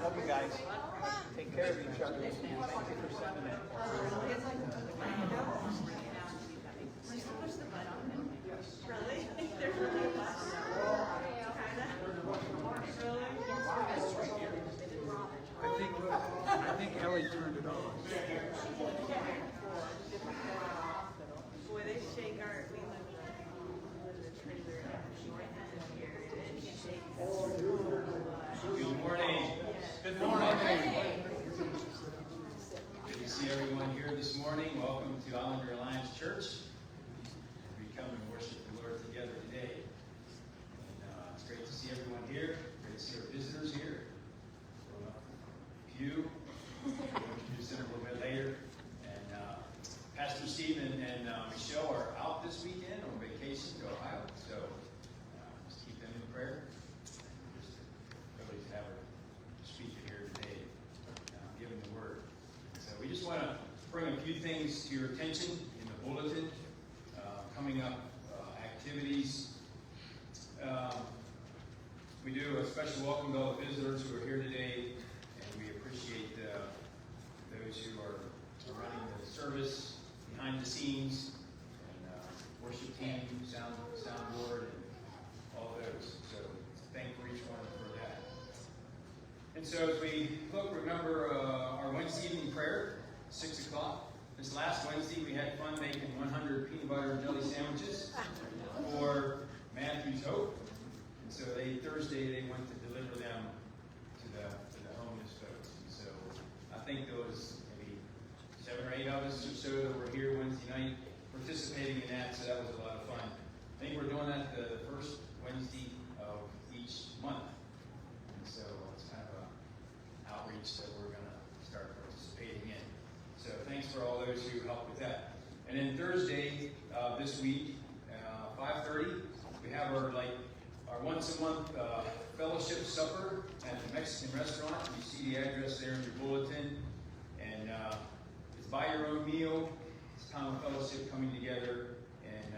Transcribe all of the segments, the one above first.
Love you guys. Take care of each other. Thank you for sending that. Really? There's really less. I think Ellie turned it on. Boy, they shake our, we live in a trailer here, and it shakes. Good morning. Good morning. Good to see everyone here this morning. Welcome to Islander Alliance Church. We come and worship the Lord together today. And, it's great to see everyone here. Great to see our visitors here. Pew. We'll introduce them a little bit later. And Pastor Stephen and Michelle are out this weekend on vacation to Ohio. So just keep them in prayer. Just privileged to have her speaking here today, giving the word. So we just want to bring a few things to your attention in the bulletin. Coming up activities. We do a special welcome to all the visitors who are here today, and we appreciate those who are running the service behind the scenes, and worship team, soundboard, and all those. So thank for each one for that. And so as we look, remember our Wednesday evening prayer, 6 o'clock. This last Wednesday we had fun making 100 peanut butter and jelly sandwiches for Matthew's Hope. And so Thursday they went to deliver them to the homeless folks. And so I think there was maybe 7 or 8 of us or so that were here Wednesday night participating in that. So that was a lot of fun. I think we're doing that the first Wednesday of each month. And so it's kind of an outreach that we're going to start participating in. So thanks for all those who helped with that. And then Thursday this week, 5:30, we have our once a month fellowship supper at the Mexican restaurant. You see the address there in your bulletin. And it's buy your own meal. It's time of fellowship coming together. And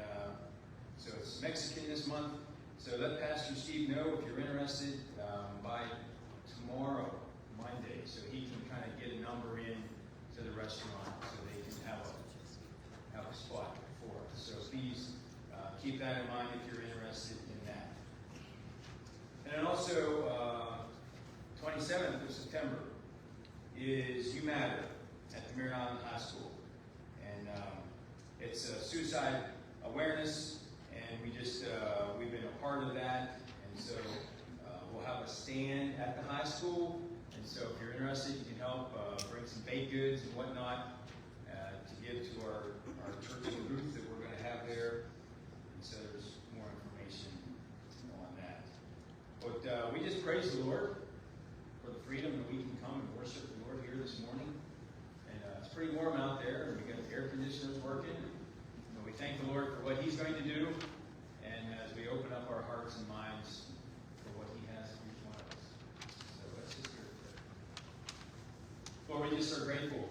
so it's Mexican this month. So let Pastor Steve know if you're interested by tomorrow, Monday, so he can kind of get a number in to the restaurant so they can have a spot for us. So please keep that in mind if you're interested in that. And then also, 27th of September is You Matter at the Merritt Island High School. And it's suicide awareness, and we've been a part of that. And so we'll have a stand at the high school. And so if you're interested, you can help bring some baked goods and whatnot to give to our church group that we're going to have there. And so there's more information on that. But we just praise the Lord for the freedom that we can come and worship the Lord here this morning. And it's pretty warm out there, and we got the air conditioners working. And we thank the Lord for what He's going to do. And as we open up our hearts and minds for what He has for each one of us. So let's just hear it. Lord, we just are grateful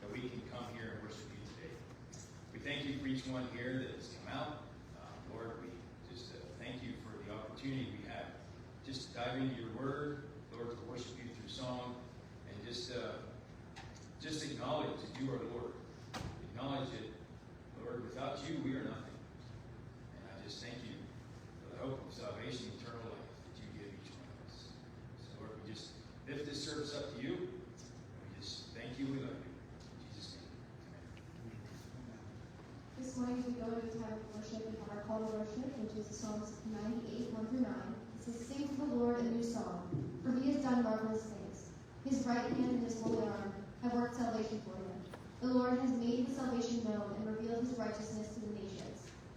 that we can come here and worship You today. We thank You for each one here that has come out. Lord, we just thank You for the opportunity we have just to dive into Your Word, Lord, to worship You through song, and just acknowledge that You are Lord. Acknowledge that, Lord, without You, we are nothing. And I just thank You for the hope of salvation, eternal life that You give each one of us. So, Lord, we just lift this service up to You. We just thank You, we love You. In Jesus' name, amen. This morning we go to a time of worship. We have our call to worship, which is Psalms 98, 1 through 9. It says, "Sing to the Lord a new song, for He has done marvelous things. His right hand and His holy arm have worked salvation for Him. The Lord has made His salvation known and revealed His righteousness to the nations.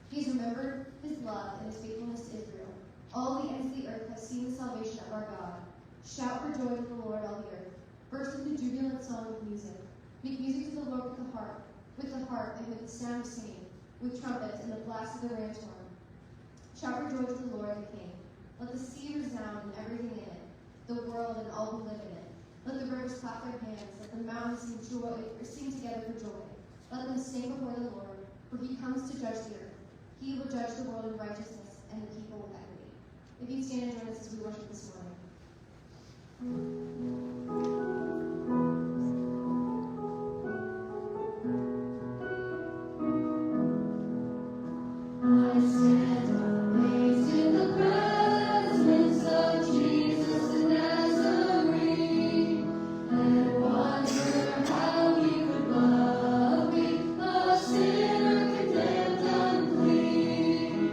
He has remembered his love and his faithfulness to Israel. All the ends of the earth have seen the salvation of our God. Shout for joy to the Lord, all the earth. Burst into jubilant song with music. Make music to the Lord with the harp, and with the sound of singing, with trumpets and the blast of the ram's horn. Shout for joy to the Lord the King. Let the sea resound and everything in it, the world and all who live in it. Let the rivers clap their hands, let the mountains sing together for joy. Let them sing before the Lord, for he comes to judge the earth. He will judge the world in righteousness and the people with equity. If you stand and join us as we worship this morning. I stand amazed in the presence of Jesus the Nazarene, and wonder how he could love me, a sinner condemned unclean.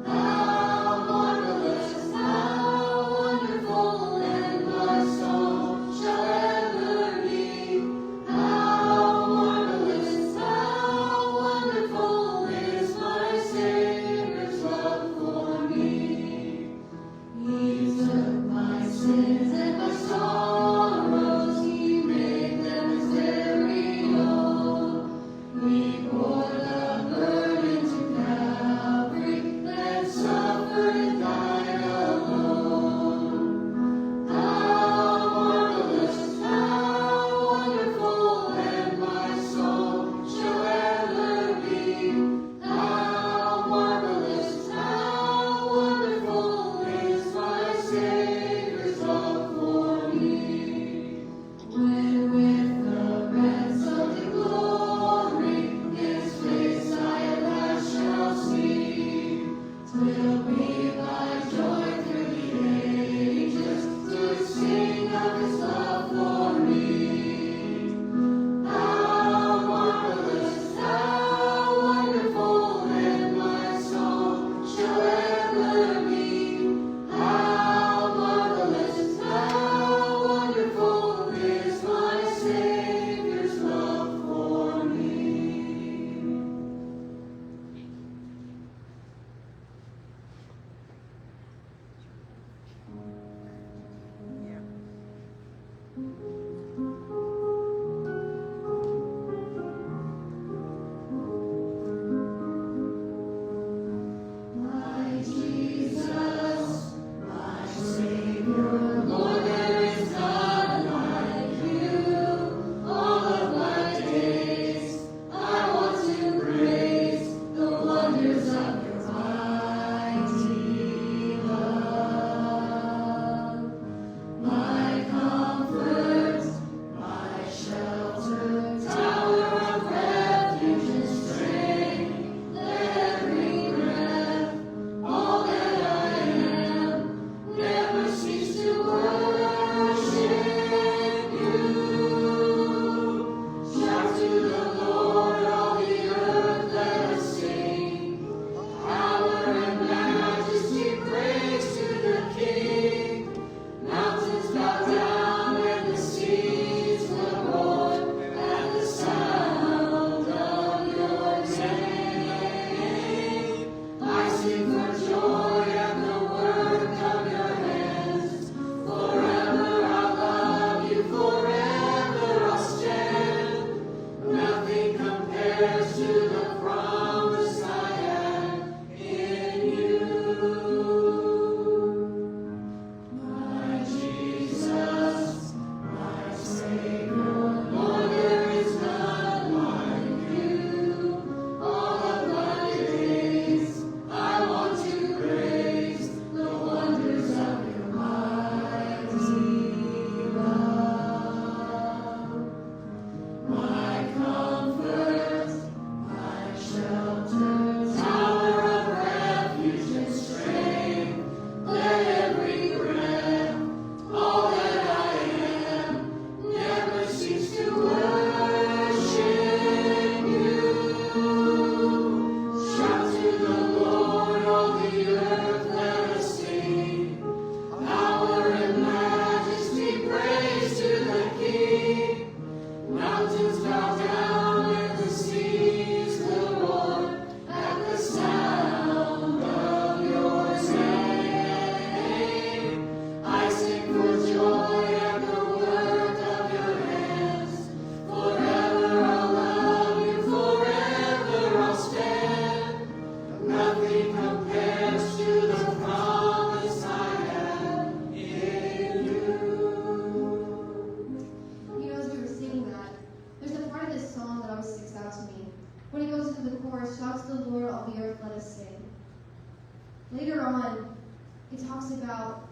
How marvelous, how wonderful, and my soul When he goes into the chorus, shouts to the Lord, all the earth, let us sing. Later on, it talks about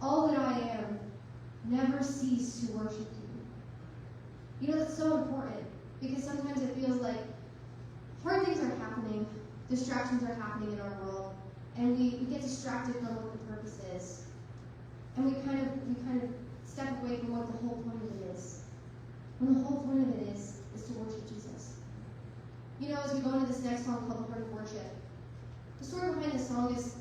all that I am, never cease to worship you. You know, that's so important because sometimes it feels like hard things are happening, distractions are happening in our world, and we get distracted from what the purpose is. And we kind of step away from what the whole point of it is. When the whole point of it is to worship Jesus. You know, as we go into this next song called The Heart of Worship, the story behind this song is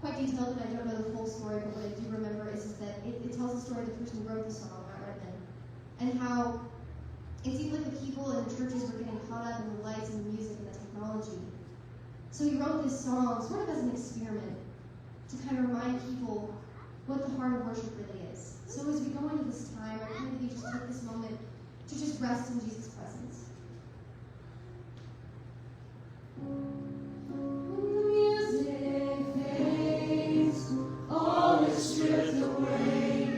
quite detailed, and I don't know the full story, but what I do remember is that it tells the story of the person who wrote the song, Matt Redman, and how it seemed like the people in the churches were getting caught up in the lights and the music and the technology. So he wrote this song sort of as an experiment to kind of remind people what the heart of worship really is. So as we go into this time, I pray that you just take this moment to just rest in Jesus' presence. Music fades, all is stripped away,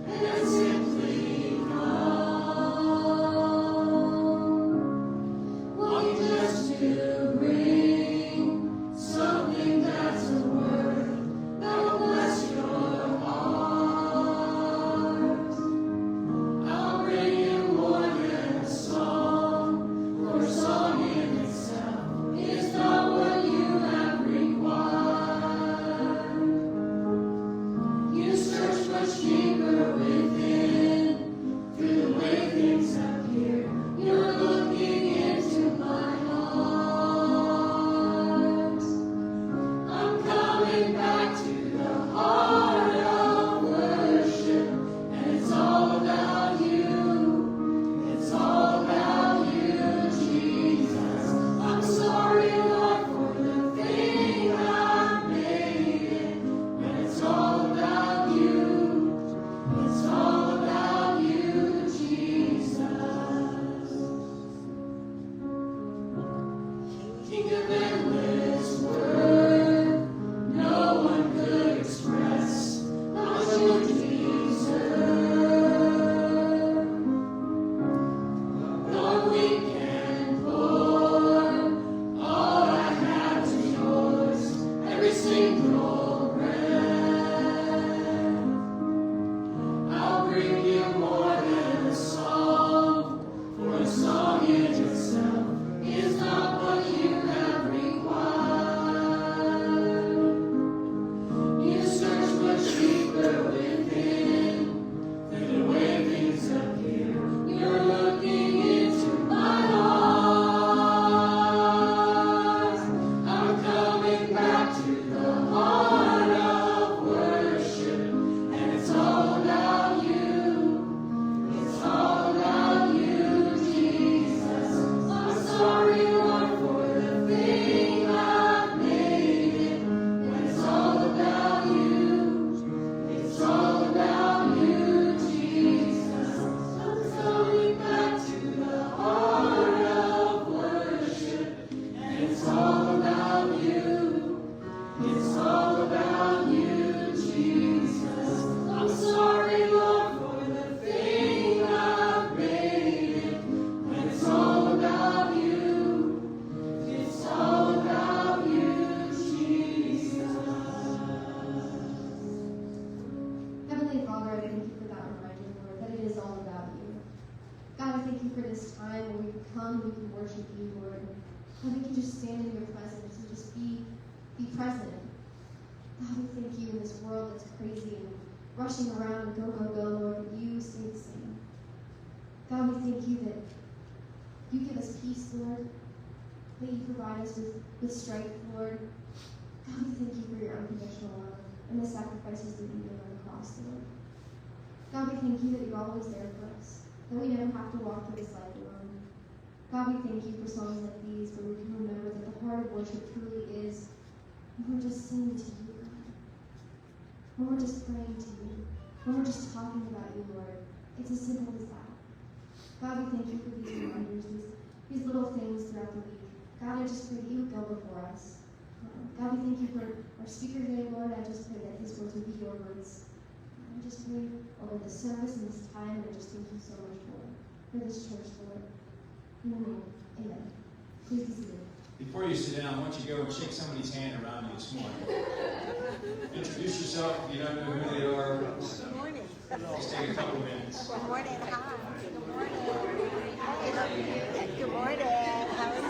and simply come. Want just to bring something that's a word that will bless your heart. I'll bring you more than a song, for a song in itself is not what you have required. You search much deeper within, through the way things appear. You're looking into my heart. I'm coming back to the heart of worship, and it's all about you. It's all about you, Jesus. I'm sorry, Lord, for the thing I've made it. When it's all about you, it's all about you, Jesus. King of endless worth, no one could express how much you deserve. Lord, we can pour all I have to yours, every single breath. I'll bring you more than a song, for a song in itself is not what you have required. You search much deeper within, through the way things appear. You're looking into my heart. I'm coming back to the heart of worship, and it's all about you. It's all about you, Jesus. I'm sorry, Lord, for the thing I've made it. When it's all about you, it's all about you, Jesus. I'm coming back to the heart of worship, and it's all about you. It's all about you, Jesus. I'm sorry, Lord, for the thing I've made it. When it's all about you, it's all about you, Jesus. Heavenly Father, I thank you for that reminder, Lord, that it is all about you. God, I thank you for this time where we can come and we can worship you, Lord. God, we can just stand in your presence and just be present. God, we thank you in this world that's crazy and rushing around and go, go, go, Lord, but you stay the same. God, we thank you that you give us peace, Lord, that you provide us with strength, Lord. God, we thank you for your unconditional love and the sacrifices that you made on the cross, Lord. God, we thank you that you're always there for us, that we never have to walk through this life alone. God, we thank you for songs like these where we can remember that the heart of worship truly is when we're just singing to you, God. When we're just praying to you. When we're just talking about you, Lord. It's as simple as that. God, we thank you for these reminders, these little things throughout the week. God, I just pray that you would go before us. God, we thank you for our speaker today, Lord. I just pray that his words would be your words. I just pray over this service and this time, and I just thank you so much for this church, Lord. In your name, amen. Please be seated. Before you sit down, I want you to go and shake somebody's hand around you this morning. Introduce yourself if you don't know who they are. Good morning. Just take a couple minutes. Good morning. Hi. Good morning. Hey. Good morning. How are you?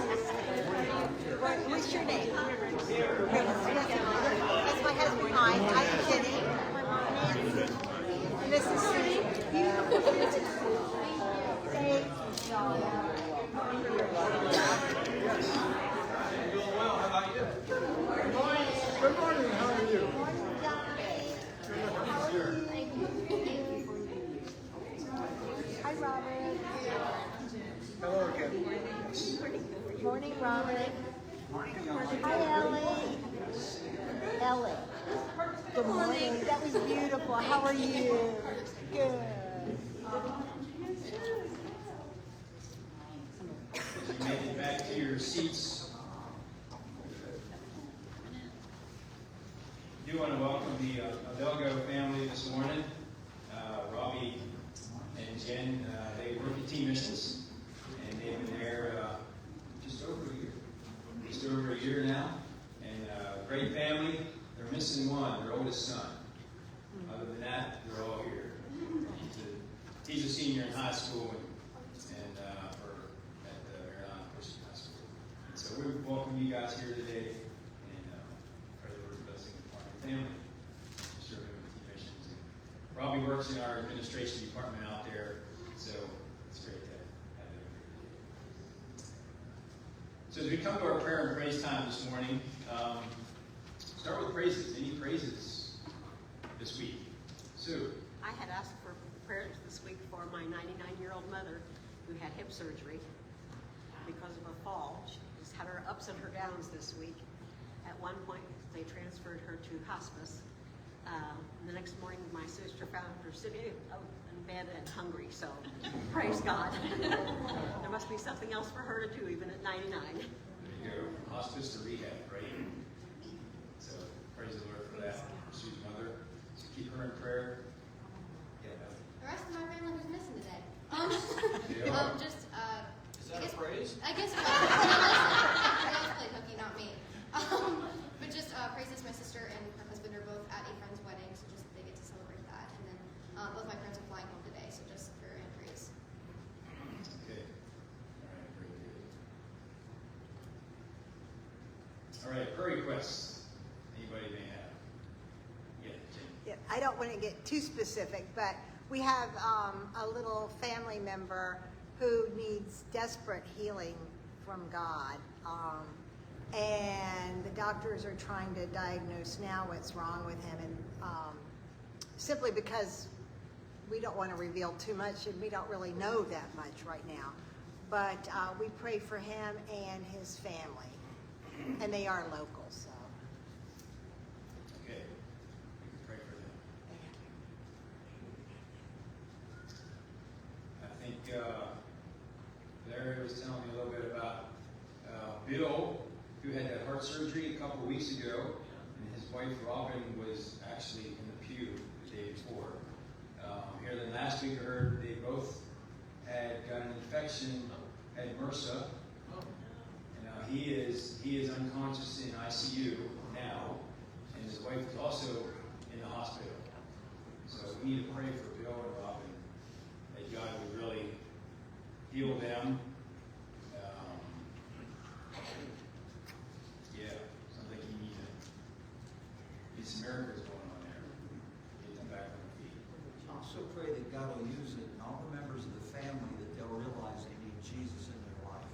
What's your name? That's my husband. Hi. I'm Jenny. My mom Nancy. And this is Sue. Beautiful. Thank you. Doing well. How about you? Good morning. Good morning, how are you? Good morning, Johnny. How are you? Hi, Robert. Hello again. Morning, Robert. Hi, Ellie. Ellie. Good morning. That was beautiful. How are you? Good. You made it back to your seats. I do want to welcome the Adelgo family this morning. Robbie and Jen, they work at Team Missions, and they've been there just over a year now. And great family. They're missing one, their oldest son. Other than that, they're all here. He's a senior in high school and at the Mariana Christian High School. And so we welcome you guys here today, and pray the Lord's blessing upon your family, serving with Team Missions. And Robbie works in our administration department out there, so it's great to have him here. So as we come to our prayer and praise time this morning, start with praises. Any praises this week? Sue. I had asked for prayers this week for my 99-year-old mother who had hip surgery because of a fall. She's had her ups and her downs this week. At one point, they transferred her to hospice. The next morning, my sister found her sitting in bed and hungry, so praise God. There must be something else for her to do, even at 99. There you go. From hospice to rehab, right? So praise the Lord for that. Sue's mother. So keep her in prayer. Yeah. The rest of my family was missing today. Yeah. Is that a praise? I guess that's played hooky, not me. But just praise this. My sister and her husband are both at a friend's wedding, so just they get to celebrate that. And then both my parents are flying home today, so just prayer and praise. Okay. All right. Very good. All right. Prayer requests. Anybody may have. Yeah, Jane. Yeah, I don't want to get too specific, but we have a little family member who needs desperate healing from God. And the doctors are trying to diagnose now what's wrong with him, and simply because we don't want to reveal too much, and we don't really know that much right now. But we pray for him and his family, and they are local, so. Okay. We can pray for them. I think Larry was telling me a little bit about Bill, who had that heart surgery a couple of weeks ago, and his wife Robin was actually in the pew the day before. Here than last week, I heard they both had got an infection at MRSA, and he is unconscious in ICU now, and his wife is also in the hospital. So we need to pray for Bill and Robin that God would really heal them. Sounds like you need some miracles going on there. Get them back on their feet. Also pray that God will use it, and all the members of the family, that they'll realize they need Jesus in their life.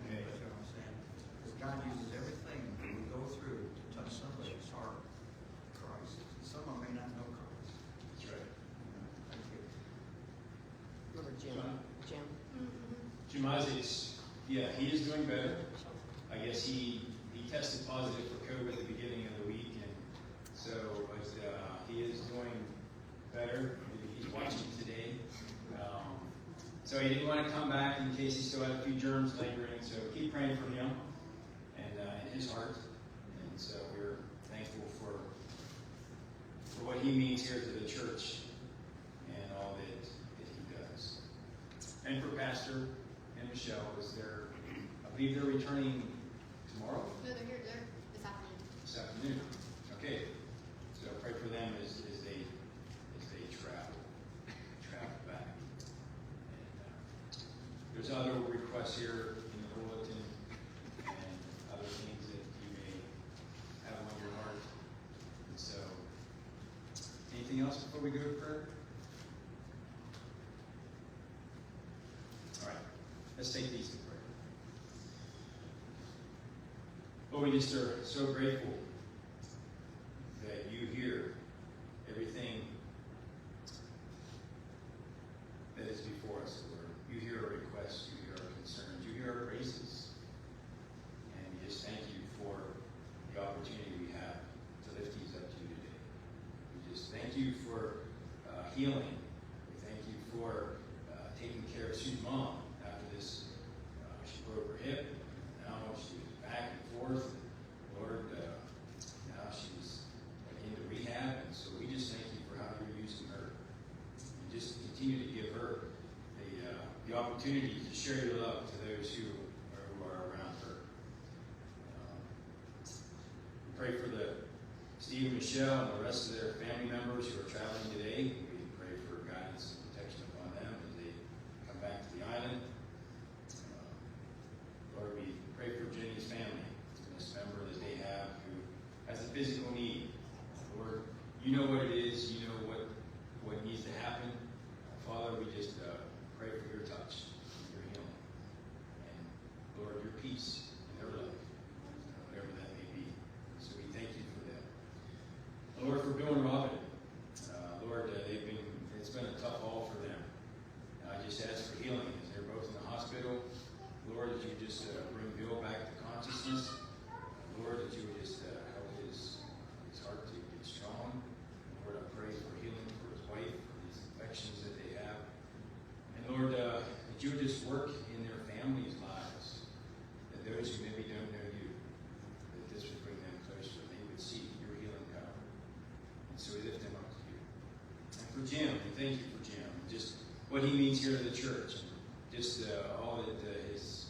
Okay. That's what I'm saying. Because God uses everything that we go through to touch somebody's heart to Christ. Some of them may not know Christ. That's right. Thank you. Remember Jim? Jim? Jim Isaacs, yeah, he is doing better. I guess he tested positive for COVID at the beginning of the week, and so he is doing better. Maybe he's watching today. So he didn't want to come back in case he still had a few germs lingering. So keep praying for him and his heart. And so we're thankful for what he means here to the church and all that he does. And for Pastor and Michelle as they're believe they're returning tomorrow, No, they're here, they're this afternoon. this afternoon. Okay, so pray for them as they travel back. And, there's other requests here in the bulletin and other things that you may have on your heart. And so, anything else before we go to prayer? All right, let's take these to prayer. Lord, we just are so grateful that you hear everything that is before us, Lord. You hear our requests, you hear our concerns, you hear our praises. And we just thank you for the opportunity we have to lift these up to you today. We just thank you for healing. We thank you for taking care of Sue's mom after this. She broke her hip. Now she's back and forth. Lord, now she's into rehab. And so we just thank you for how you're using her. And just continue to give her the opportunity to share your love to those who are around her. We pray for Steve and Michelle and the rest of their family members who are traveling today. We pray for guidance and protection upon them as they come back to the island. Lord, we pray for Jenny's family, this member that they have who has a physical need. Lord, you know what it is. You know what needs to happen. Father, we just pray for your touch, your healing, and Lord, your peace in their life, whatever that may be. So we thank you for that. Lord, for Bill and Robin, Lord, it's been a tough haul for them. I just ask for healing as they're both in the hospital. Lord, that you just bring Bill back to consciousness. Lord, that you would just help his heart to get strong. Lord, I pray for healing for his wife, for these infections that they have. And Lord, that you would just work in their families' lives. That those who maybe don't know you, that this would bring them closer. They would see your healing power. And so we lift them up to you. And for Jim, we thank you for Jim. And just what he means here to the church. And just all that his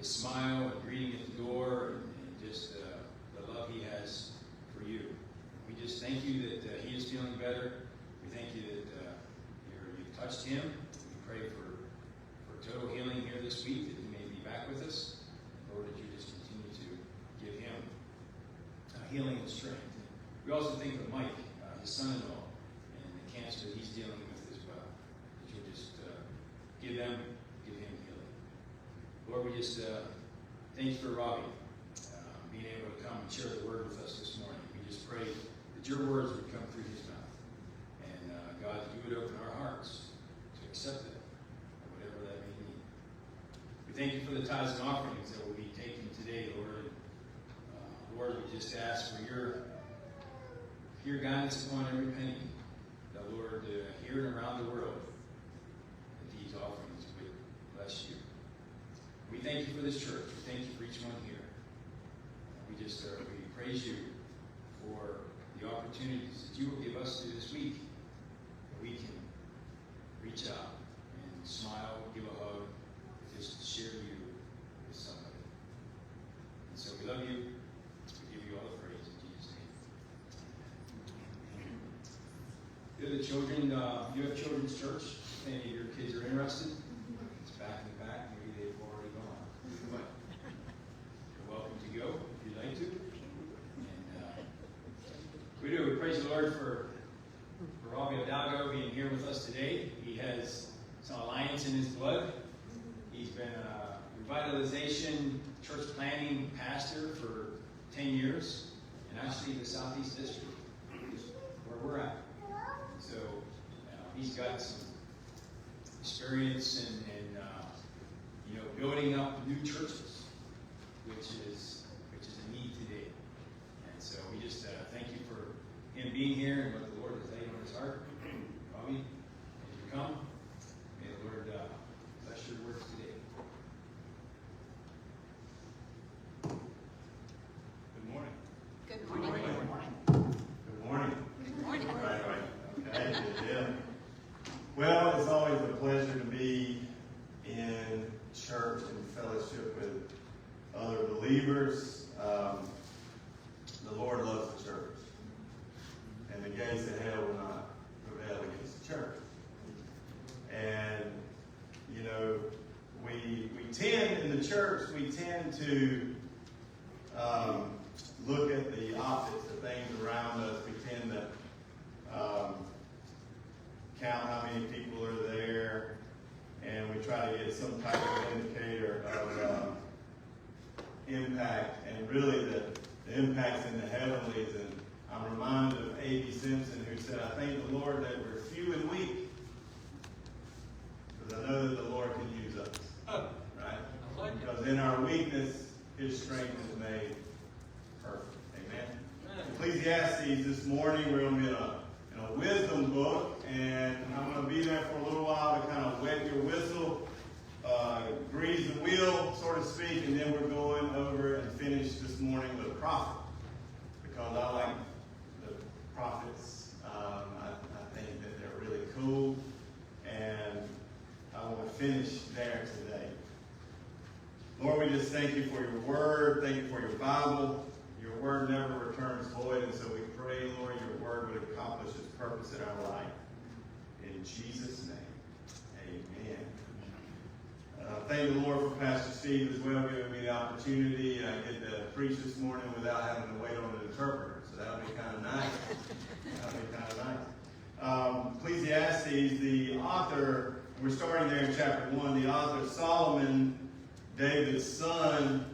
smile and greeting at the door and just the love he has for you. We just thank you that he is feeling better. We thank you that you've touched him. We pray for total healing here this week, that he may be back with us. Lord, that you just continue to give him healing and strength. And we also think of Mike, his son-in-law, and the cancer that he's dealing with as well. That you just give him healing. Lord, we just thank you for Robbie being able to come and share the word with us this morning. We just pray that your words would come through his mouth. And God, that you would open our hearts to accept it, whatever that may mean. We thank you for the tithes and offerings that will be taken today, Lord. Lord, we just ask for your guidance upon every penny. That, Lord, here and around the world, that these offerings would bless you. We thank you for this church. We thank you for each one here. We just we praise you for the opportunities that you will give us through this week, that we can reach out and smile, give a hug, just share you with somebody. And so we love you. We give you all the praise in Jesus' name. You're the children. You have children's church. If any of your kids are interested, it's back in the back. Maybe they've already gone. But you're welcome to go if you'd like to. And we do. We praise the Lord for Robbie Hidalgo being here with us today. He has some alliance in his blood. He's been a revitalization church planning pastor for 10 years, and actually the Southeast District is where we're at. So he's got some experience in building up new churches, which is a need today. And so we just thank you for him being here and what the Lord has laid on his heart. Robbie, as you come, may the Lord bless your words today. Good morning. Good morning. Good morning. Good morning. Right. Okay, good deal. Well, it's always a pleasure to be in church and fellowship with believers, the Lord loves the church. And the gates of hell will not prevail against the church. And, you know, we tend, in the church, we tend to look at the optics of things around us. We tend to count how many people are there, and we try to get some type of indicator of impact, and really the impact's in the heavenlies. And I'm reminded of A.B. Simpson, who said, I thank the Lord that we're few and weak, because I know that the Lord can use us. Right? Because in our weakness, His strength is made perfect. Amen? Ecclesiastes this morning, we're going to be in a wisdom book, and I'm going to be there for a little while to kind of wet your whistle, grease the wheel, so to speak, and then we're going over and finish this morning with a prophet, because I like the prophets. I think that they're really cool, and I want to finish there today. Lord, we just thank you for your word. Thank you for your Bible. Your word never returns void, and so we pray, Lord, your word would accomplish its purpose in our life. In Jesus' name, amen. Thank the Lord for Pastor Steve as well, giving me the opportunity. I get to preach this morning without having to wait on an interpreter, so that'll be kind of nice. That'll be kind of nice. Ecclesiastes, the author, we're starting there in chapter 1, the author Solomon, David's son,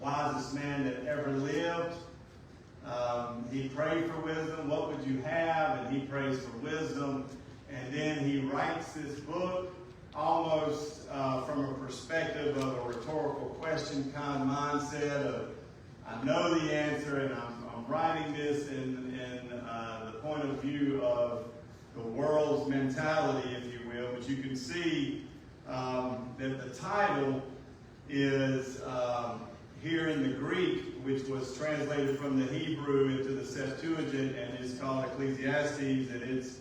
wisest man that ever lived. He prayed for wisdom. What would you have? And he prays for wisdom. And then he writes this book almost from a perspective of a rhetorical question kind of mindset of, I know the answer, and I'm writing this in the point of view of the world's mentality, if you will. But you can see that the title is here in the Greek, which was translated from the Hebrew into the Septuagint, and it's called Ecclesiastes, and it's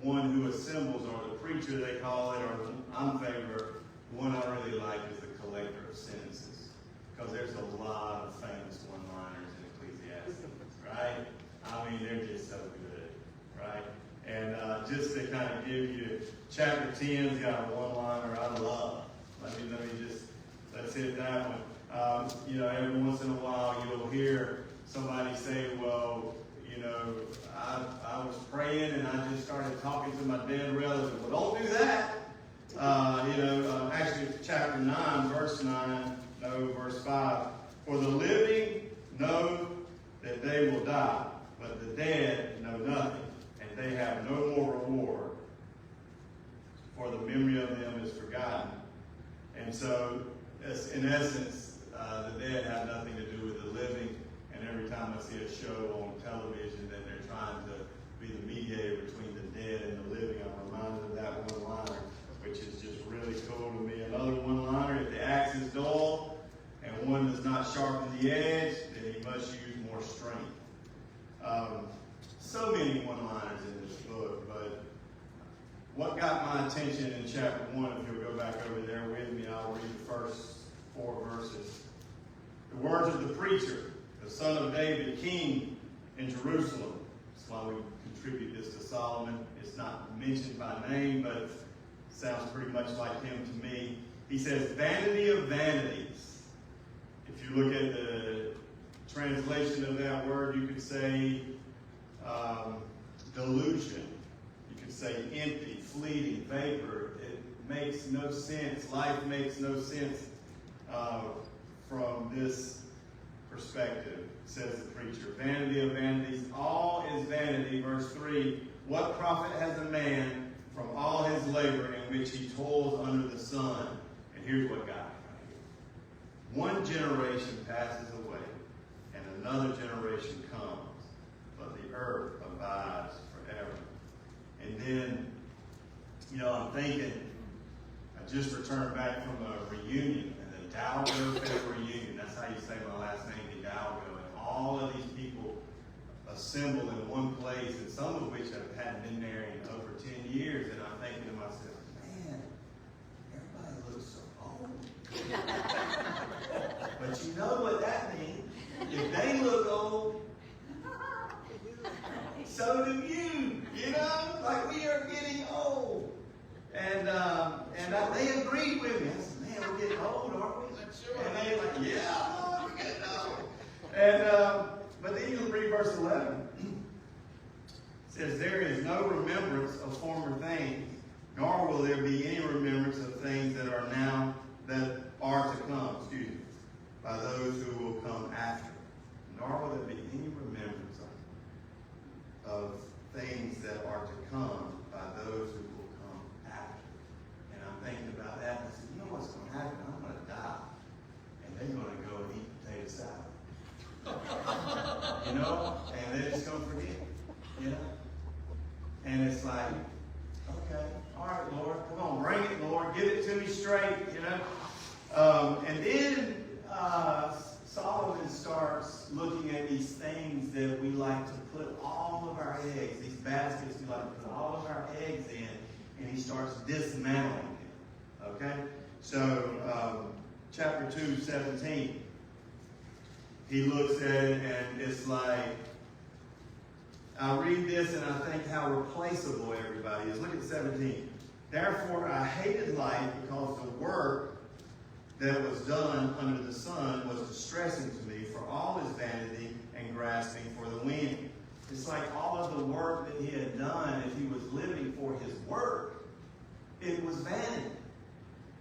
one who assembles, or the preacher they call it, or I'm favor. The one I really like is the collector of sentences, because there's a lot of famous one-liners in Ecclesiastes, right? I mean, they're just so good, right? And just to kind of give you, chapter 10's got a one-liner I love. Let's hit that one. You know, every once in a while you'll hear somebody say, well, you know, I was praying and I just started talking to my dead relative. Well, don't do that. Actually, chapter 9, verse 5. For the living know that they will die, but the dead know nothing, and they have no more reward, for the memory of them is forgotten. And so, in essence, the dead have nothing to do with the living. And every time I see a show on television that they're trying to be the mediator between the dead and the living, I'm reminded of that one-liner, which is just really cool to me. Another one-liner, if the axe is dull and one does not sharpen the edge, then he must use more strength. So many one-liners in this book, but what got my attention in chapter 1, if you'll go back over there with me, I'll read the first 4 verses. The words of the preacher, the son of David, king in Jerusalem. That's why we contribute this to Solomon. It's not mentioned by name, but it sounds pretty much like him to me. He says, vanity of vanities. If you look at the translation of that word, you could say delusion. You could say empty, fleeting, vapor. It makes no sense. Life makes no sense from this perspective, says the preacher. Vanity of vanities, all is vanity. Verse 3, what profit has a man from all his labor in which he toils under the sun? And here's what got me right here. One generation passes away, and another generation comes, but the earth abides forever. And then, I'm thinking, I just returned back from a reunion, and the Dalgo family reunion. That's how you say my last name, Hidalgo. And all of these people assembled in one place, and some of which hadn't been there in over 10 years. And I'm thinking to myself, man, everybody looks so old. But you know what that means. If they look old, so do you. You know, like we are getting old. And they agreed with me. I said, man, we're getting old, aren't we? And they were like, yeah, Lord, we're getting old. And but then you read verse 11. It says, there is no remembrance of former things, nor will there be any remembrance of things that are to come, by those who will come after. Nor will there be any remembrance of things that are to come by those who will come after. And I'm thinking about that, and I said, you know what's going to happen? I'm going to die, and they're going to go and eat potato salad. You know? And they're just going to forget. You know? And it's like, okay, all right, Lord, come on, bring it, Lord, give it to me straight, you know. And then Solomon starts looking at these things that we like to put all of our eggs, these baskets we like to put all of our eggs in, and he starts dismantling them. Okay? So, chapter 2:17, he looks at it and it's like, I read this and I think how replaceable everybody is. Look at 17. Therefore I hated life because the work that was done under the sun was distressing to me, for all his vanity and grasping for the wind. It's like all of the work that he had done, if he was living for his work, it was vanity.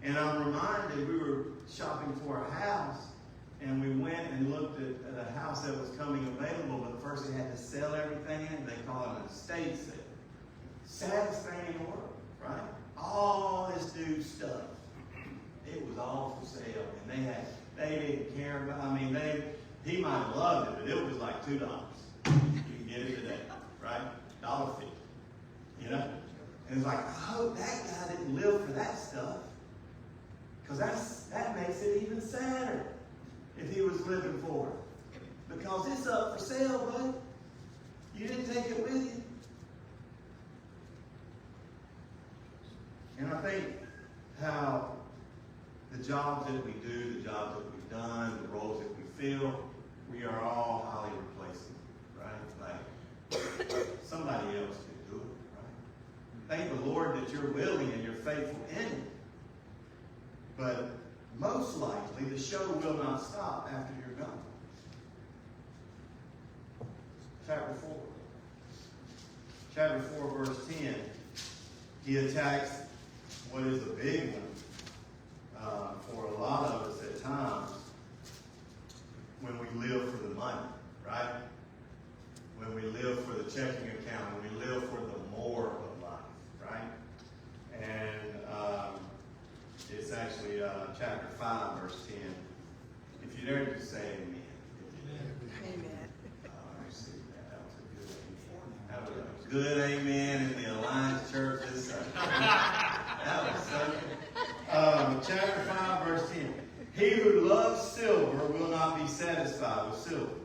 And I'm reminded, we were shopping for a house, and we went and looked at a house that was coming available, but first they had to sell everything in. They call it an estate sale. Saddest thing in the world, right? All this dude's stuff. It was all for sale, and they didn't care about. I mean, he might have loved it, but it was like $2. You can get it today, right? $1.50. You know, and it's like, I hope that guy didn't live for that stuff, because that makes it even sadder if he was living for it, because it's up for sale, buddy. You didn't take it with you. And I think how the jobs that we do, the jobs that we've done, the roles that we fill, we are all highly replaceable, right? Like, somebody else can do it, right? Thank the Lord that you're willing and you're faithful in it. But most likely, the show will not stop after you're gone. Chapter 4. Chapter 4, verse 10. He attacks what is a big one for a lot of us at times when we live for the money, right? When we live for the checking account, when we live for the more of life, right? And it's actually chapter 5, verse 10. If you dare to say amen. Amen. I received that. That was a good amen in the Alliance Church this Sunday. That was Sunday. Chapter 5, verse 10. He who loves silver will not be satisfied with silver.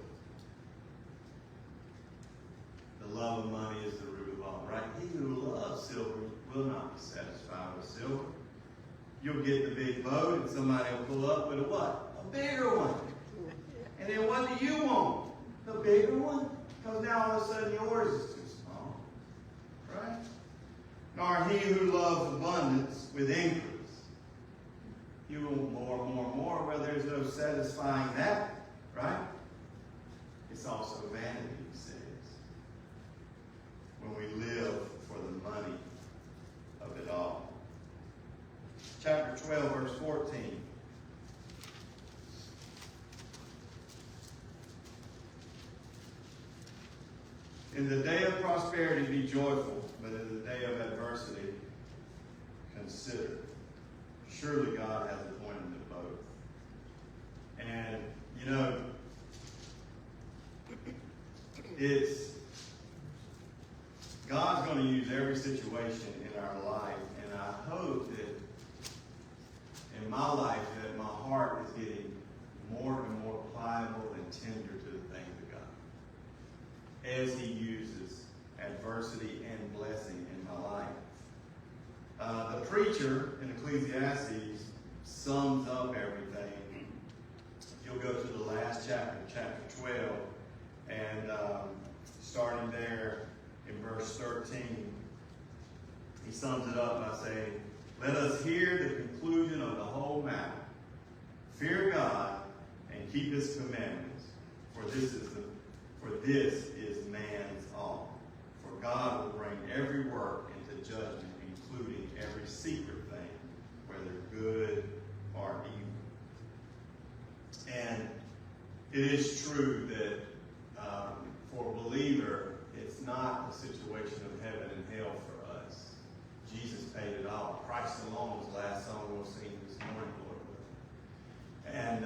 The love of money is the root of all, right? He who loves silver will not be satisfied with silver. You'll get the big boat and somebody will pull up with a what? A bigger one. And then what do you want? The bigger one? Because now all of a sudden yours is too small. Right? Nor he who loves abundance with increase. You want more, more, more. Well, there's no satisfying that. Right? It's also vanity, he says. When we live for the money of it all. Chapter 12, verse 14. In the day of prosperity, be joyful, but in the day of adversity, consider. Surely God has appointed them both. And, you know, God's going to use every situation in our life, and I hope that in my life that my heart is getting more and more pliable and tender to the things of God as he uses adversity and blessing in my life. The preacher in Ecclesiastes sums up chapter 12, and starting there in verse 13, he sums it up by saying, "Let us hear the conclusion of the whole matter. Fear God and keep his commandments, for this is man's all. For God will bring every work into judgment, including every secret thing, whether good or evil." And it is true that for a believer, it's not a situation of heaven and hell for us. Jesus paid it all. Christ alone was the last song we'll sing this morning, Lord willing. And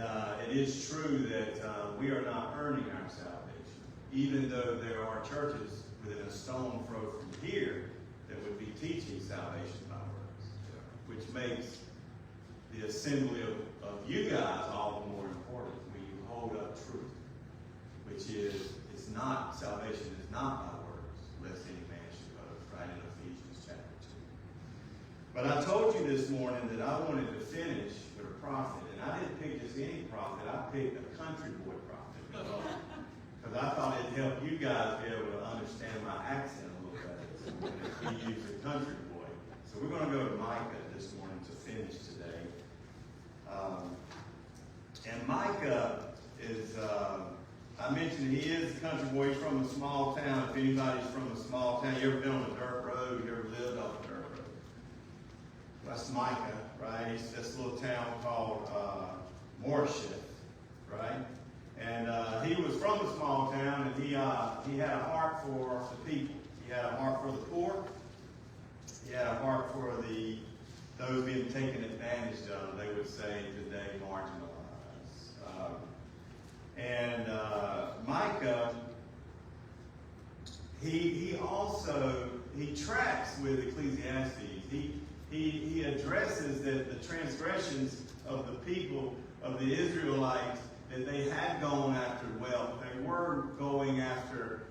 it is true that we are not earning our salvation, even though there are churches within a stone throw from here that would be teaching salvation by works, which makes the assembly of you guys all the more important when you hold up truth, which is, salvation is not by works, lest any man should boast, right in Ephesians chapter 2. But I told you this morning that I wanted to finish with a prophet, and I didn't pick just any prophet, I picked a country boy prophet, because I thought it'd help you guys be able to understand my accent a little better if we use a country boy. So we're going to go to Micah this morning to finish today. And Micah is, I mentioned he is a country boy. He's from a small town. If anybody's from a small town, you ever been on a dirt road? You ever lived off a dirt road? That's Micah, right? He's this little town called Morsheth, right? And he was from a small town, and he had a heart for the people. He had a heart for the poor. He had a heart for those being taken advantage of, they would say today, marginalized. Micah, he tracks with Ecclesiastes. He addresses that the transgressions of the people of the Israelites, that they had gone after wealth. They were going after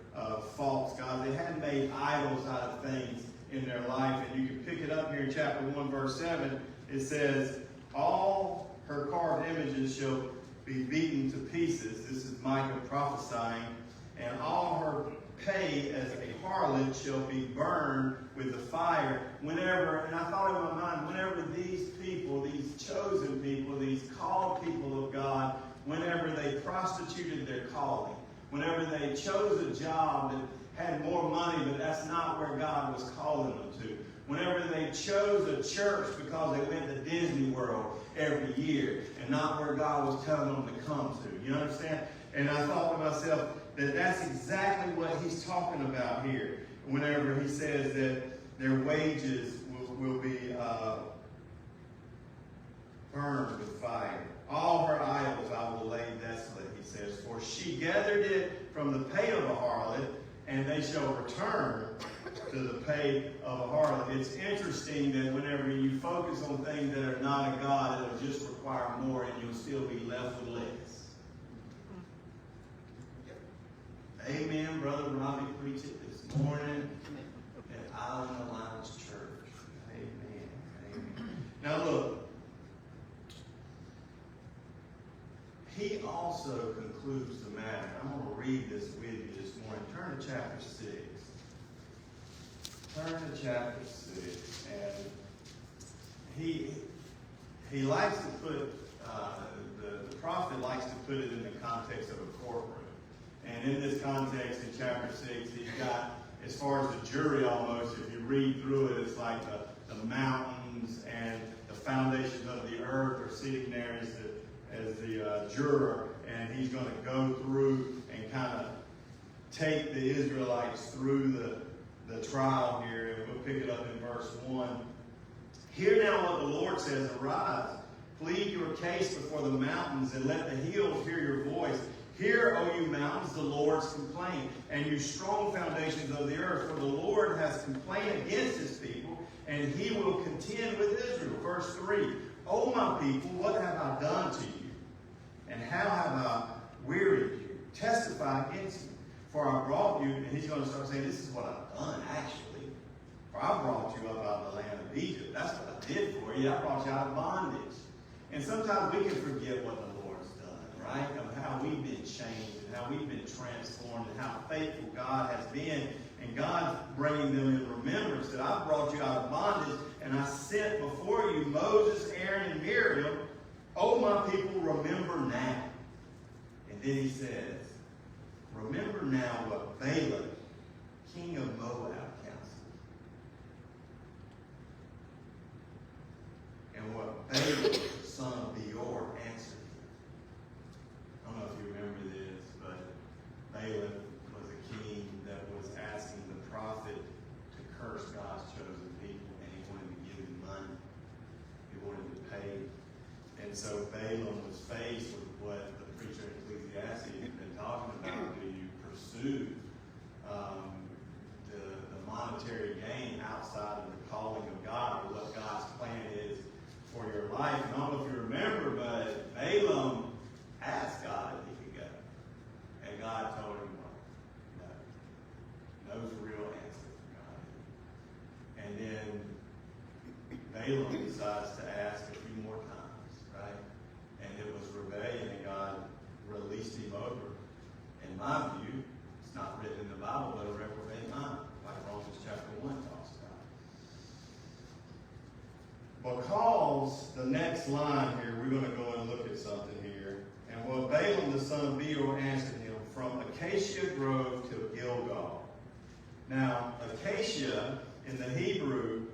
false gods. They had made idols out of things in their life. And you can pick it up here in chapter 1, verse 7. It says, "All her carved images shall be beaten to pieces." This is Micah prophesying. "And all her pay as a harlot shall be burned with the fire." Whenever, and I thought in my mind, whenever these people, these chosen people, these called people of God, whenever they prostituted their calling, whenever they chose a job that had more money, but that's not where God was calling them to. Whenever they chose a church because they went to Disney World every year and not where God was telling them to come to. You understand? And I thought to myself that that's exactly what he's talking about here. Whenever he says that their wages will be burned with fire. "All her idols I will lay desolate," he says. "For she gathered it from the pay of a harlot, and they shall return to the pay of a harlot." It's interesting that whenever you focus on things that are not of God, it'll just require more, and you'll still be left with less. Amen, Brother Robbie preached it this morning at Island Alliance Church. Amen. Amen. Now look, he also concludes the matter. I'm going to read this with you this morning. Turn to chapter 6. Turn to chapter 6. And he likes to put, the prophet likes to put it in the context of a courtroom. And in this context, in chapter 6, he's got, as far as the jury almost, if you read through it, it's like the mountains and the foundations of the earth are sitting there as the juror, and he's going to go through and kind of take the Israelites through the trial here, and we'll pick it up in verse 1. "Hear now what the Lord says, arise, plead your case before the mountains, and let the hills hear your voice. Hear, O you mountains, the Lord's complaint, and you strong foundations of the earth, for the Lord has complained against his people, and he will contend with Israel." Verse 3, "O my people, what have I done to you? And how have I wearied you? Testify against me. For I brought you," and he's going to start saying, this is what I've done, actually. "For I brought you up out of the land of Egypt." That's what I did for you. I brought you out of bondage. And sometimes we can forget what the Lord's done, right? Of how we've been changed and how we've been transformed and how faithful God has been. And God's bringing them in remembrance that I brought you out of bondage and I sent before you Moses, Aaron, and Miriam. Oh, my people, remember now. And then he says, remember now what Balak, king of Moab, counseled. And what Balak, son of Beor, answered him. I don't know if you remember this, but Balak was a king that was asking the prophet to curse God's chosen people, and he wanted to give him money. He wanted to pay. And so Balaam was faced with what the preacher in Ecclesiastes has been talking about. Do you pursue the monetary gain outside of the calling of God, or what God's plan is for your life? And I don't know if you remember, but Balaam asked God if he could go. And God told him, no. No's the real answer for God. And then Balaam decides to ask a few more times, right? And it was rebellion, and God released him over. In my view, it's not written in the Bible, but a reprobate mind, like Romans chapter 1 talks about. Because the next line here, we're going to go and look at something here. And what Balaam the son of Beor answered him, from Acacia Grove to Gilgal. Now, Acacia in the Hebrew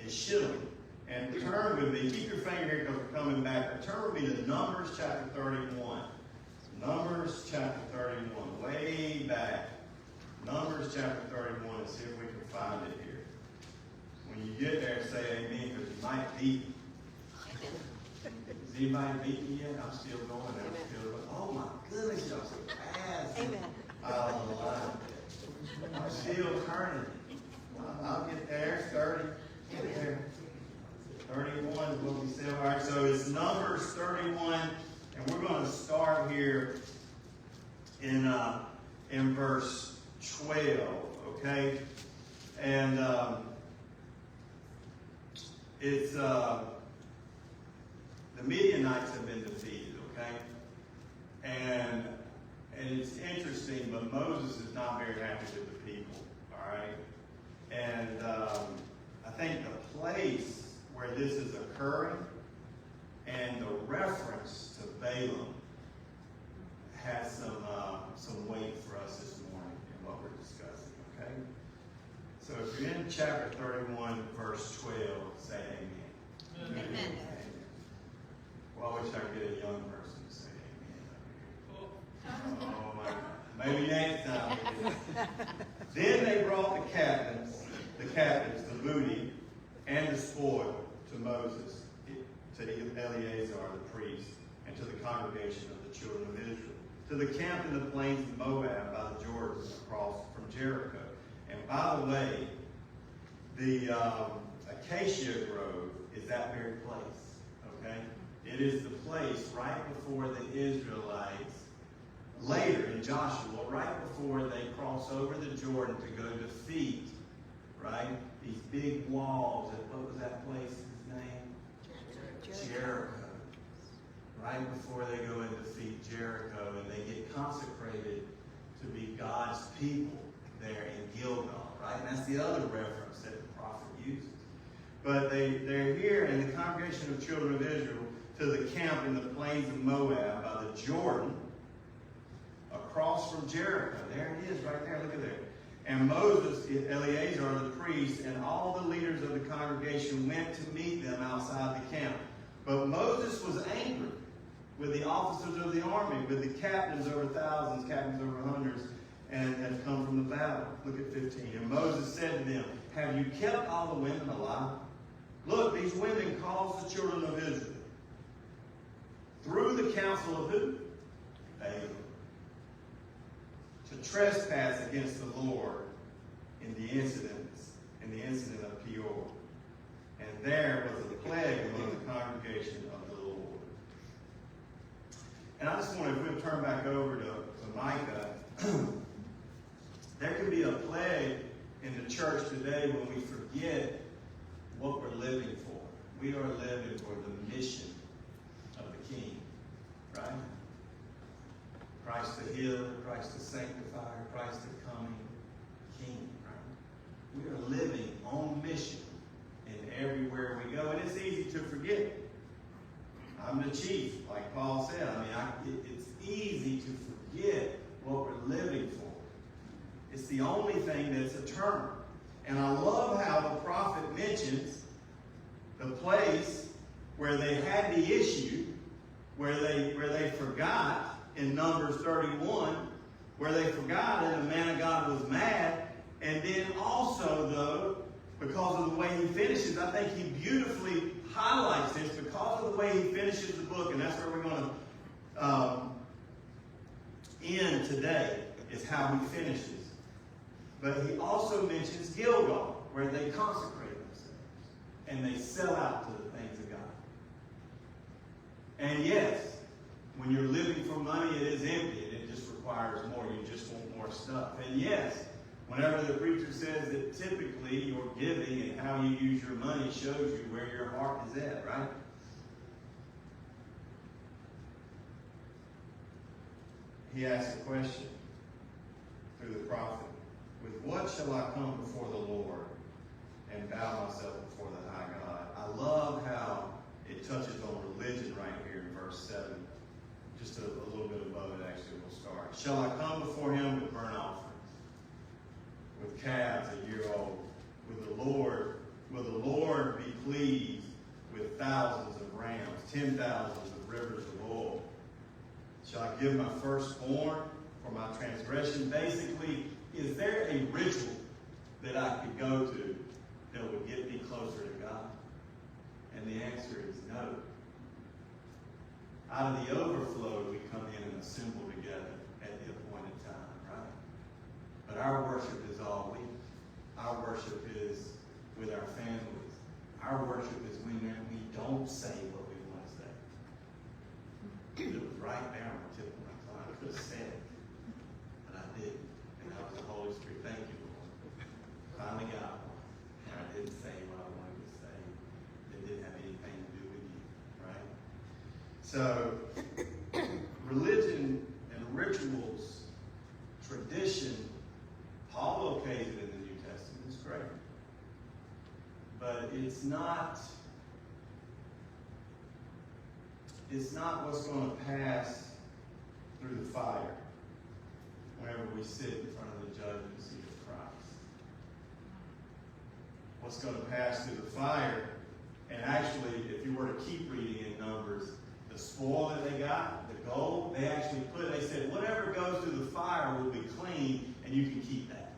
is Shittim. And turn with me, keep your finger here because we're coming back. Turn with me to Numbers chapter 31. Numbers chapter 31, way back. Numbers chapter 31, and see if we can find it here. When you get there, say amen, because you might beat me. Has anybody beat me yet? I'm still going. I'm still going. Oh my goodness, y'all so fast. Amen. I'm still turning. I'll get there. 30. Get there. 31 is what we said. All right, so it's Numbers 31, and we're going to start here in verse 12, okay? And it's the Midianites have been defeated, okay? And it's interesting, but Moses is not very happy with the people, all right? And I think the place where this is occurring and the reference to Balaam has some weight for us this morning in what we're discussing, okay? So if you're in chapter 31, verse 12, say amen. Amen. Amen. Well, I wish I could get a young person to say amen. Oh my God. Maybe next time. Then they brought the captives, the booty, and the spoil to Moses, to Eleazar the priest, and to the congregation of the children of Israel, to the camp in the plains of Moab by the Jordan across from Jericho. And by the way, the Acacia Grove is that very place, okay? It is the place right before the Israelites, later in Joshua, right before they cross over the Jordan to go defeat, right? These big walls, what was that place's name? Jericho. Right before they go and defeat Jericho, and they get consecrated to be God's people there in Gilgal, right? And that's the other reference that the prophet uses. But they're here in the congregation of children of Israel to the camp in the plains of Moab by the Jordan, across from Jericho. There it is, right there. Look at there. And Moses, Eleazar the priest, and all the leaders of the congregation went to meet them outside the camp. But Moses was angry with the officers of the army, with the captains over thousands, captains over hundreds, and had come from the battle. Look at 15. And Moses said to them, have you kept all the women alive? Look, these women caused the children of Israel, through the counsel of who? Balaam, to trespass against the Lord in the incident of Peor. And there was a plague among the congregation of the Lord. And I just want to, if we'll turn back over to Micah, there can be a plague in the church today when we forget what we're living for. We are living for the mission of the King, right? Christ the healer, Christ the sanctifier, Christ the coming King, right? We are living on mission in everywhere we go, and it's easy to forget. I'm the chief, like Paul said. I mean, it's easy to forget what we're living for. It's the only thing that's eternal. And I love how the prophet mentions the place where they had the issue, where they forgot in Numbers 31, where they forgot and the man of God was mad. And then also, though, because of the way he finishes, I think he beautifully highlights this because of the way he finishes the book, and that's where we're going to end today, is how he finishes. But he also mentions Gilgal, where they consecrate themselves and they sell out to the things of God. And yes, when you're living for money, it is empty and it just requires more. You just want more stuff. And yes, whenever the preacher says that typically your giving and how you use your money shows you where your heart is at, right? He asks a question through the prophet. With what shall I come before the Lord and bow myself before the high God? I love how it touches on religion right here in verse 7. Just a little bit above it, actually, we'll start. Shall I come before him with burnt offerings, with calves a year old? Will the Lord be pleased with thousands of rams, 10,000s of rivers of oil? Shall I give my firstborn for my transgression? Basically, is there a ritual that I could go to that would get me closer to God? And the answer is no. Out of the overflow, we come in and assemble together at the appointed time, right? But our worship is all week. Our worship is with our families. Our worship is when we don't say what we want to say. It was right there on the tip of my tongue. I could have said it, but I didn't. And that was the Holy Spirit. Thank you, Lord. Finally got one. And I didn't say what I wanted to say. It didn't have anything to do with you, right? So, religion and rituals, tradition, Paul okays it in the New Testament. It's great. But it's not what's going to pass through the fire whenever we sit in front of the judgment seat of Christ. What's going to pass through the fire, and actually, if you were to keep reading in Numbers, the spoil that they got, the gold, they said, whatever goes through the fire will be clean, and you can keep that.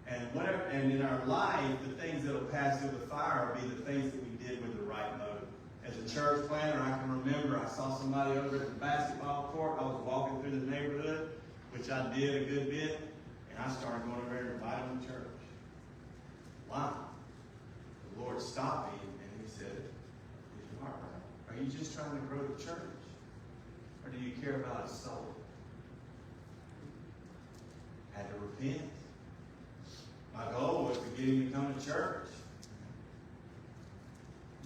And in our life, the things that will pass through the fire will be the things that we did with the right motive. As a church planter, I can remember I saw somebody over at the basketball court. I was walking through the neighborhood, which I did a good bit, and I started going over there and inviting them to church. Why? The Lord stopped me and he said, "Is your heart right? Are you just trying to grow the church? Or do you care about his soul?" I had to repent. My goal was to get him to come to church.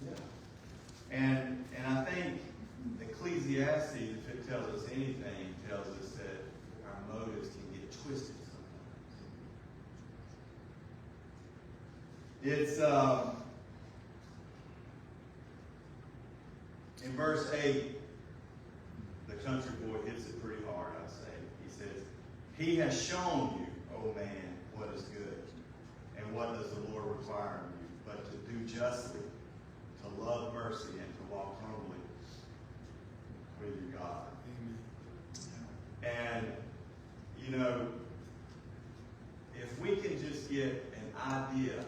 Yeah. And I think Ecclesiastes, if it tells us anything, tells us that our motives can get twisted sometimes. It's in verse 8, the country boy hits it pretty hard, I'd say. He says, "He has shown you, O man, what is good. And what does the Lord require of you? But to do justly, to love mercy, and to walk humbly with your God." Amen. And, if we can just get an idea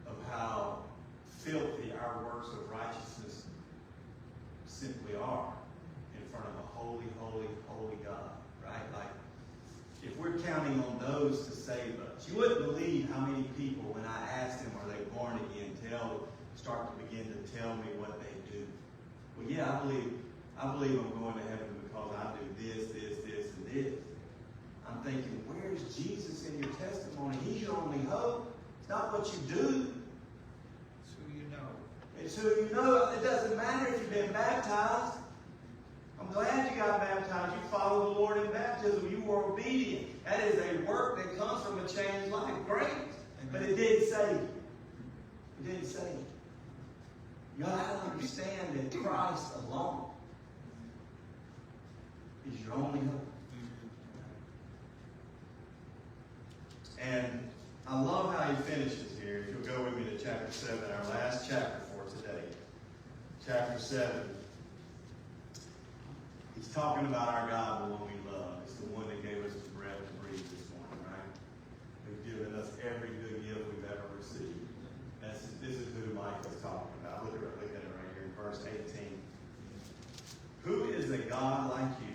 of how filthy our works of righteousness simply are in front of a holy, holy, holy God, right? Like, if we're counting on those to save us, you wouldn't believe how many people, when I asked them, are they born again, start to begin to tell me what they do. Well, yeah, I believe I'm going to heaven because I do this, and this. I'm thinking, where's Jesus in your testimony? He's your only hope. It's not what you do. It's who you know. It's who you know. It doesn't matter if you've been baptized. I'm glad followed the Lord in baptism, you were obedient. That is a work that comes from a changed life. Great. But it didn't save you. It didn't save you. You got to understand that Christ alone is your only hope. And I love how he finishes here. If you'll go with me to chapter 7, our last chapter for today. Chapter 7. He's talking about our God, the one we love. It's the one that gave us the breath to breathe this morning, right? Who's given us every good gift we've ever received. This is who Mike was talking about. Look at it right here in verse 18. Who is a God like you,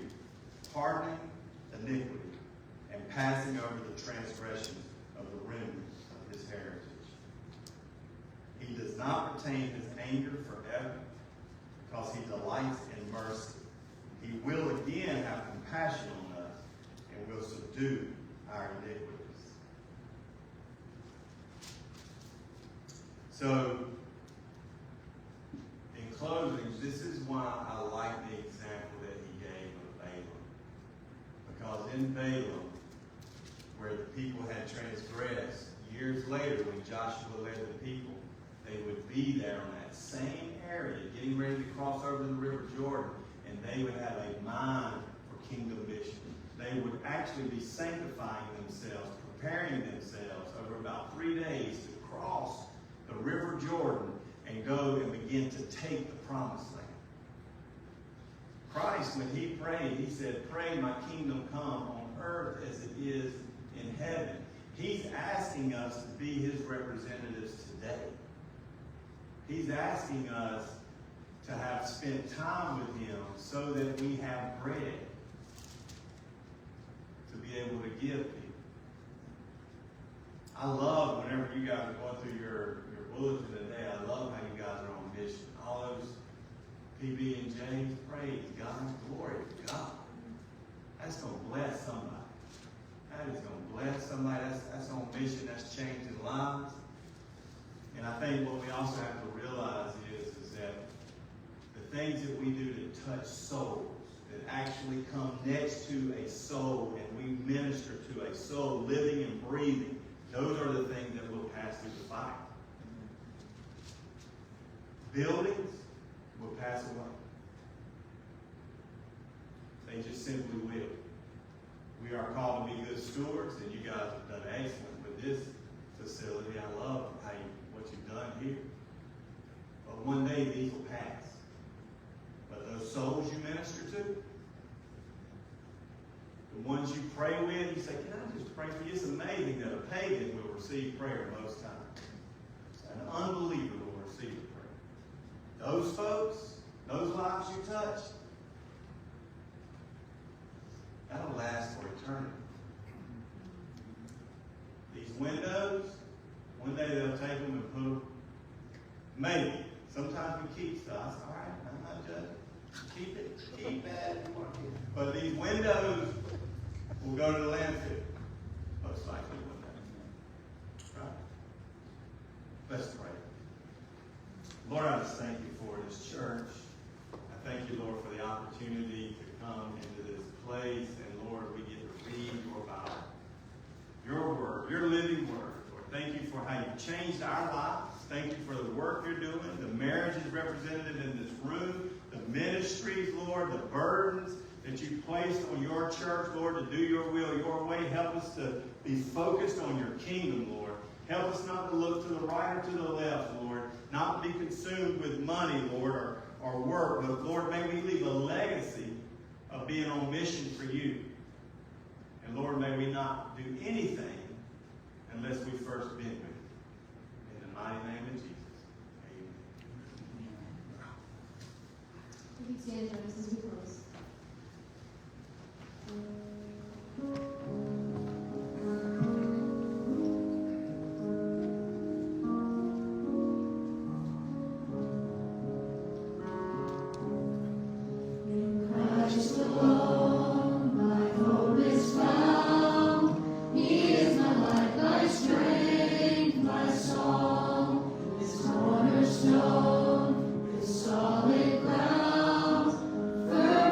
pardoning iniquity and passing over the transgressions of the remnant of his heritage? He does not retain his anger forever, because he delights in mercy. He will again have compassion on us and will subdue our iniquities. So, in closing, this is why I like the example that he gave of Balaam. Because in Balaam, where the people had transgressed, years later when Joshua led the people, they would be there on that same area, getting ready to cross over the River Jordan, and they would have a mind for kingdom mission. They would actually be sanctifying themselves, preparing themselves over about 3 days to cross the River Jordan and go and begin to take the promised land. Christ, when he prayed, he said, "Pray my kingdom come on earth as it is in heaven." He's asking us to be his representatives today. He's asking us to have spent time with him so that we have bread to be able to give people. I love whenever you guys are going through your bulletin today, I love how you guys are on mission. All those PB and J's, praise God, glory to God. That's going to bless somebody. That is going to bless somebody. That's on mission. That's changing lives. And I think what we also have to realize is that the things that we do to touch souls, that actually come next to a soul and we minister to a soul living and breathing, those are the things that will pass through the fire. Buildings will pass away. They just simply will. We are called to be good stewards, and you guys have done excellent with this facility. I love what you've done here. But one day these will pass. But those souls you minister to, the ones you pray with, you say, "Can I just pray for you?" It's amazing that a pagan will receive prayer most times. An unbeliever will receive prayer. Those folks, those lives you touch, that'll last for eternity. These windows, one day they'll take them and put them, maybe. Sometimes we keep stuff. All right, I'm not judging. Keep it. Keep that. But these windows will go to the landfill. Most likely one day. Right? Let's pray. Lord, I just thank you for this church. I thank you, Lord, for the opportunity to come into this place. And Lord, we get to read your Bible, your word, your living word. Lord, thank you for how you've changed our lives. Thank you for the work you're doing, the marriages represented in this room, the ministries, Lord, the burdens that you placed on your church, Lord, to do your will, your way. Help us to be focused on your kingdom, Lord. Help us not to look to the right or to the left, Lord, not to be consumed with money, Lord, or work, but Lord, may we leave a legacy of being on mission for you. And Lord, may we not do anything unless we first been with you. In the mighty name of Jesus, amen. If you stand join us as we close. Cornerstone, the solid ground, firm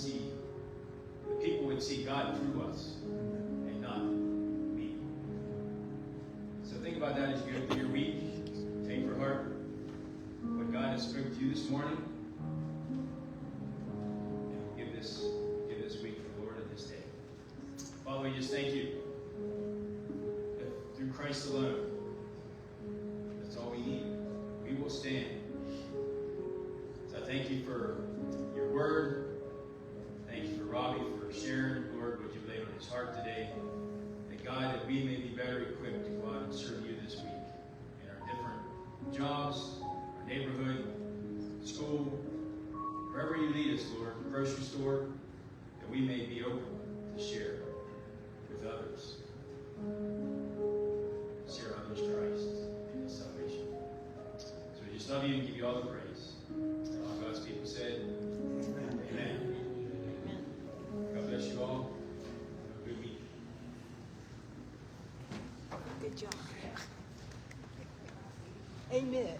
see, the people would see God through us and not me. So think about that as you go through your week. Take for heart what God has spoken to you this morning. And give this week to the Lord and this day. Father, we just thank you that through Christ alone, that's all we need. We will stand. So I thank you for your word. Thank you for Robbie for sharing, Lord, what you laid on his heart today. That God, that we may be better equipped to go out and serve you this week in our different jobs, our neighborhood, school, wherever you lead us, Lord, grocery store, that we may be open to share with others. Share others Christ and his salvation. So we just love you and give you all the praise. And all God's people said, Amen. God bless you all. Have a good week. Good job. Amen.